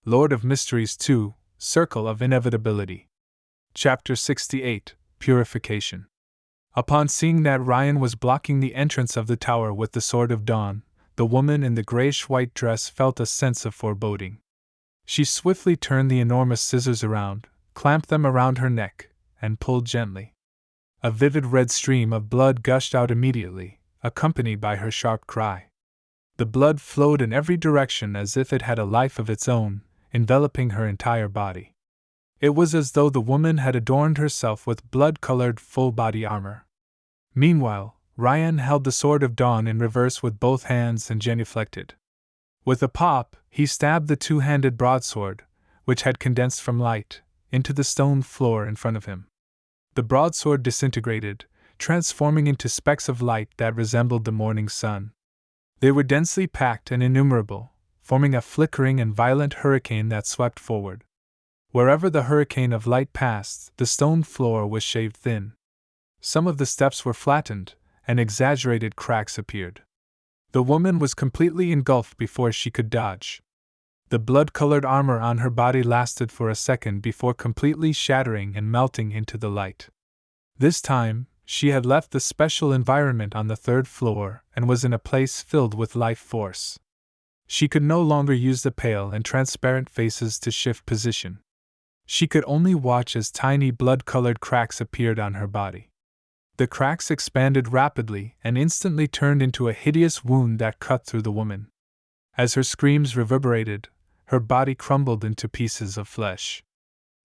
Lord of Mysteries 2, Circle-of-Inevitability. Chapter 68, Purification. Upon seeing that Ryan was blocking the entrance of the tower with the Sword of Dawn, the woman in the grayish-white dress felt a sense of foreboding. She swiftly turned the enormous scissors around, clamped them around her neck, and pulled gently. A vivid red stream of blood gushed out immediately, accompanied by her sharp cry. The blood flowed in every direction as if it had a life of its own, enveloping her entire body. It was as though the woman had adorned herself with blood-colored full-body armor. Meanwhile, Ryan held the Sword of Dawn in reverse with both hands and genuflected. With a pop, he stabbed the two-handed broadsword, which had condensed from light, into the stone floor in front of him. The broadsword disintegrated, transforming into specks of light that resembled the morning sun. They were densely packed and innumerable, forming a flickering and violent hurricane that swept forward. Wherever the hurricane of light passed, the stone floor was shaved thin. Some of the steps were flattened, and exaggerated cracks appeared. The woman was completely engulfed before she could dodge. The blood-colored armor on her body lasted for a second before completely shattering and melting into the light. This time, she had left the special environment on the third floor and was in a place filled with life force. She could no longer use the pale and transparent faces to shift position. She could only watch as tiny blood-colored cracks appeared on her body. The cracks expanded rapidly and instantly turned into a hideous wound that cut through the woman. As her screams reverberated, her body crumbled into pieces of flesh.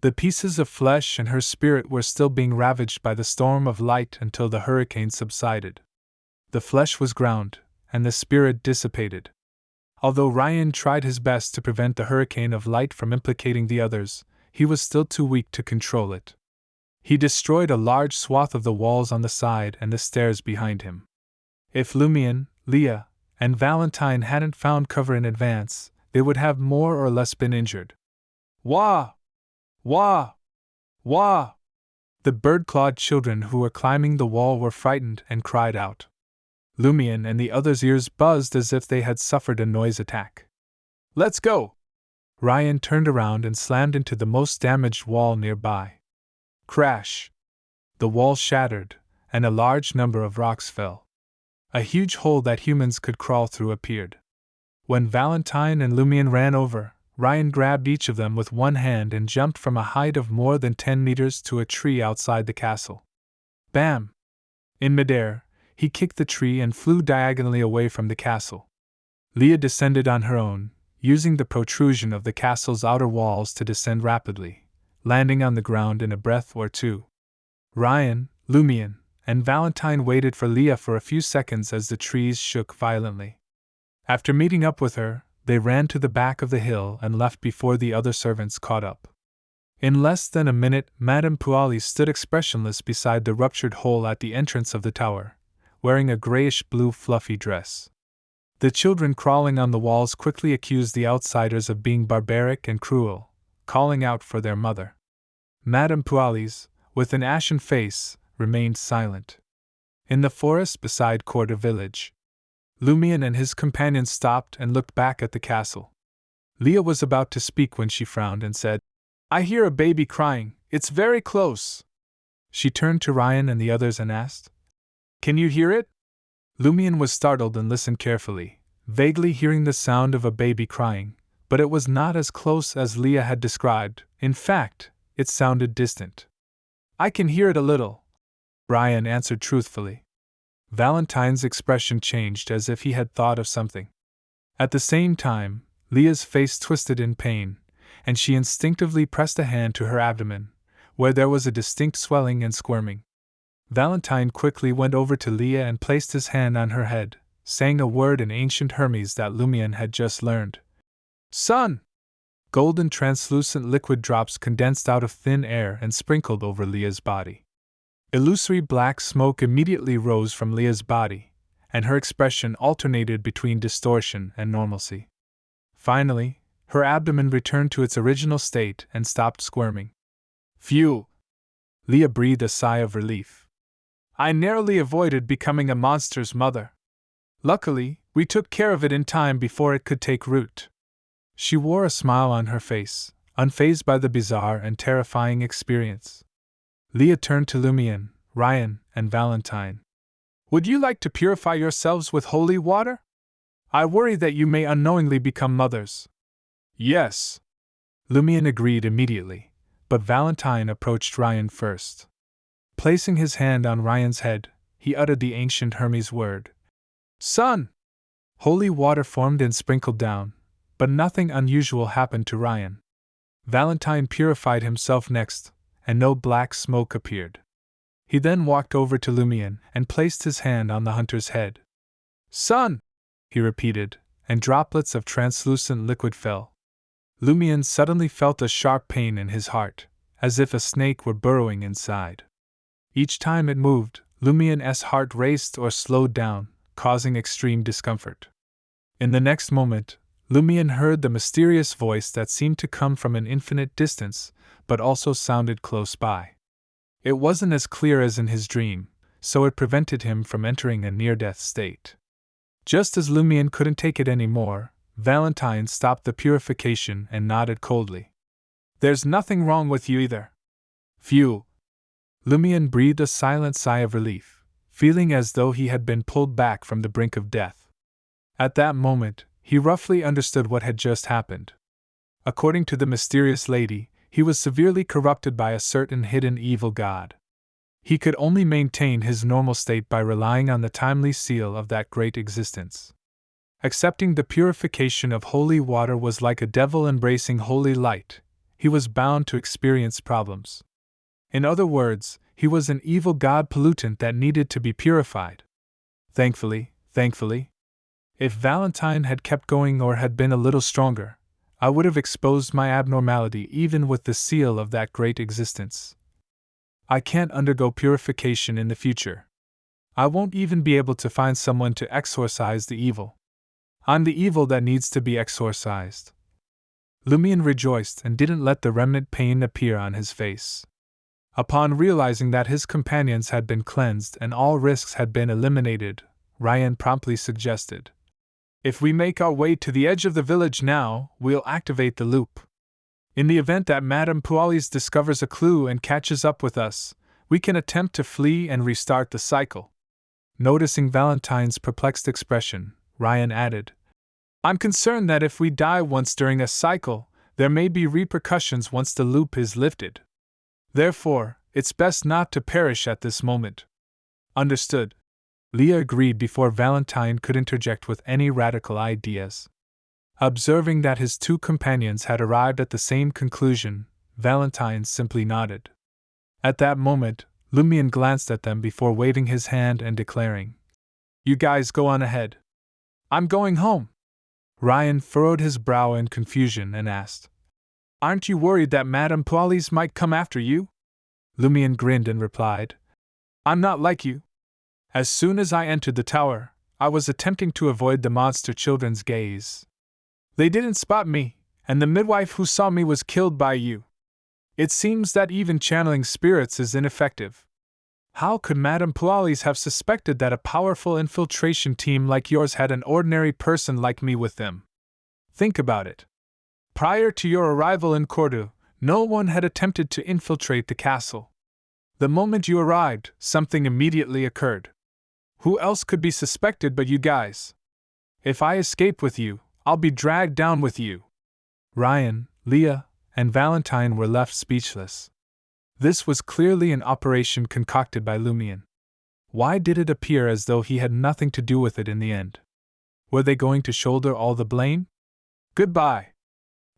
The pieces of flesh and her spirit were still being ravaged by the storm of light until the hurricane subsided. The flesh was ground, and the spirit dissipated. Although Ryan tried his best to prevent the hurricane of light from implicating the others, he was still too weak to control it. He destroyed a large swath of the walls on the side and the stairs behind him. If Lumion, Leah, and Valentine hadn't found cover in advance, they would have more or less been injured. Wah! Wah! Wah! The bird-clawed children who were climbing the wall were frightened and cried out. Lumion and the others' ears buzzed as if they had suffered a noise attack. Let's go! Ryan turned around and slammed into the most damaged wall nearby. Crash! The wall shattered, and a large number of rocks fell. A huge hole that humans could crawl through appeared. When Valentine and Lumion ran over, Ryan grabbed each of them with one hand and jumped from a height of more than 10 meters to a tree outside the castle. Bam! In midair, he kicked the tree and flew diagonally away from the castle. Leah descended on her own, using the protrusion of the castle's outer walls to descend rapidly, landing on the ground in a breath or two. Ryan, Lumion, and Valentine waited for Leah for a few seconds as the trees shook violently. After meeting up with her, they ran to the back of the hill and left before the other servants caught up. In less than a minute, Madame Puali stood expressionless beside the ruptured hole at the entrance of the tower, wearing a grayish-blue fluffy dress. The children crawling on the walls quickly accused the outsiders of being barbaric and cruel, calling out for their mother. Madame Pualis, with an ashen face, remained silent. In the forest beside Quarter Village, Lumion and his companions stopped and looked back at the castle. Leah was about to speak when she frowned and said, I hear a baby crying, it's very close. She turned to Ryan and the others and asked, Can you hear it? Lumion was startled and listened carefully, vaguely hearing the sound of a baby crying, but it was not as close as Leah had described. In fact, it sounded distant. I can hear it a little, Ryan answered truthfully. Valentine's expression changed as if he had thought of something. At the same time, Leah's face twisted in pain, and she instinctively pressed a hand to her abdomen, where there was a distinct swelling and squirming. Valentine quickly went over to Leah and placed his hand on her head, saying a word in ancient Hermes that Lumion had just learned. Sun! Golden translucent liquid drops condensed out of thin air and sprinkled over Leah's body. Illusory black smoke immediately rose from Leah's body, and her expression alternated between distortion and normalcy. Finally, her abdomen returned to its original state and stopped squirming. Phew! Leah breathed a sigh of relief. I narrowly avoided becoming a monster's mother. Luckily, we took care of it in time before it could take root. She wore a smile on her face, unfazed by the bizarre and terrifying experience. Leah turned to Lumion, Ryan, and Valentine. Would you like to purify yourselves with holy water? I worry that you may unknowingly become mothers. Yes. Lumion agreed immediately, but Valentine approached Ryan first. Placing his hand on Ryan's head, he uttered the ancient Hermes word. Son! Holy water formed and sprinkled down, but nothing unusual happened to Ryan. Valentine purified himself next, and no black smoke appeared. He then walked over to Lumion and placed his hand on the hunter's head. Son! He repeated, and droplets of translucent liquid fell. Lumion suddenly felt a sharp pain in his heart, as if a snake were burrowing inside. Each time it moved, Lumion's heart raced or slowed down, causing extreme discomfort. In the next moment, Lumion heard the mysterious voice that seemed to come from an infinite distance, but also sounded close by. It wasn't as clear as in his dream, so it prevented him from entering a near-death state. Just as Lumion couldn't take it anymore, Valentine stopped the purification and nodded coldly. There's nothing wrong with you either. Phew. Lumion breathed a silent sigh of relief, feeling as though he had been pulled back from the brink of death. At that moment, he roughly understood what had just happened. According to the mysterious lady, he was severely corrupted by a certain hidden evil god. He could only maintain his normal state by relying on the timely seal of that great existence. Accepting the purification of holy water was like a devil embracing holy light. He was bound to experience problems. In other words, he was an evil god pollutant that needed to be purified. Thankfully, if Valentine had kept going or had been a little stronger, I would have exposed my abnormality even with the seal of that great existence. I can't undergo purification in the future. I won't even be able to find someone to exorcise the evil. I'm the evil that needs to be exorcised. Lumion rejoiced and didn't let the remnant pain appear on his face. Upon realizing that his companions had been cleansed and all risks had been eliminated, Ryan promptly suggested, if we make our way to the edge of the village now, we'll activate the loop. In the event that Madame Pualis discovers a clue and catches up with us, we can attempt to flee and restart the cycle. Noticing Valentine's perplexed expression, Ryan added, I'm concerned that if we die once during a cycle, there may be repercussions once the loop is lifted. Therefore, it's best not to perish at this moment. Understood. Leah agreed before Valentine could interject with any radical ideas. Observing that his two companions had arrived at the same conclusion, Valentine simply nodded. At that moment, Lumion glanced at them before waving his hand and declaring, You guys go on ahead. I'm going home. Ryan furrowed his brow in confusion and asked, Aren't you worried that Madame Pualis might come after you? Lumion grinned and replied, I'm not like you. As soon as I entered the tower, I was attempting to avoid the monster children's gaze. They didn't spot me, and the midwife who saw me was killed by you. It seems that even channeling spirits is ineffective. How could Madame Pualis have suspected that a powerful infiltration team like yours had an ordinary person like me with them? Think about it. Prior to your arrival in Cordu, no one had attempted to infiltrate the castle. The moment you arrived, something immediately occurred. Who else could be suspected but you guys? If I escape with you, I'll be dragged down with you. Ryan, Leah, and Valentine were left speechless. This was clearly an operation concocted by Lumion. Why did it appear as though he had nothing to do with it in the end? Were they going to shoulder all the blame? Goodbye.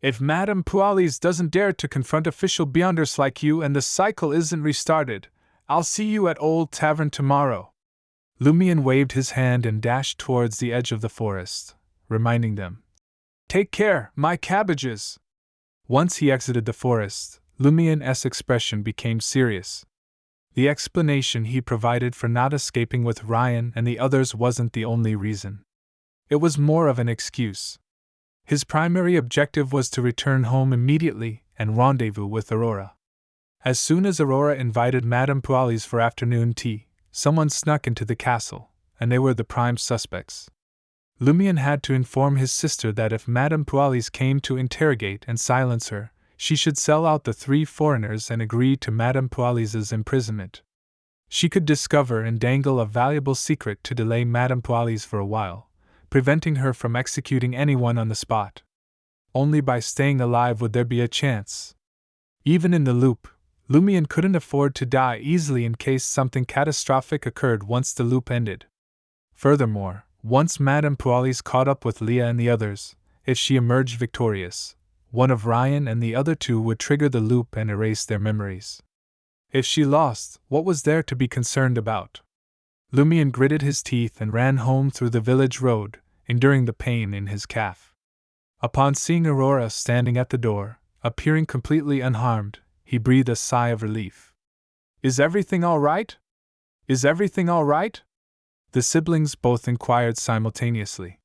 If Madame Pualis doesn't dare to confront official Beyonders like you and the cycle isn't restarted, I'll see you at Old Tavern tomorrow. Lumion waved his hand and dashed towards the edge of the forest, reminding them, Take care, my cabbages! Once he exited the forest, Lumion's expression became serious. The explanation he provided for not escaping with Ryan and the others wasn't the only reason. It was more of an excuse. His primary objective was to return home immediately and rendezvous with Aurora. As soon as Aurora invited Madame Pualis for afternoon tea, someone snuck into the castle, and they were the prime suspects. Lumion had to inform his sister that if Madame Pualis came to interrogate and silence her, she should sell out the 3 foreigners and agree to Madame Pualis's imprisonment. She could discover and dangle a valuable secret to delay Madame Pualis for a while, preventing her from executing anyone on the spot. Only by staying alive would there be a chance. Even in the loop, Lumion couldn't afford to die easily in case something catastrophic occurred once the loop ended. Furthermore, once Madame Pualis caught up with Leah and the others, if she emerged victorious, one of Ryan and the other 2 would trigger the loop and erase their memories. If she lost, what was there to be concerned about? Lumion gritted his teeth and ran home through the village road, enduring the pain in his calf. Upon seeing Aurora standing at the door, appearing completely unharmed, he breathed a sigh of relief. "Is everything all right? Is everything all right?" The siblings both inquired simultaneously.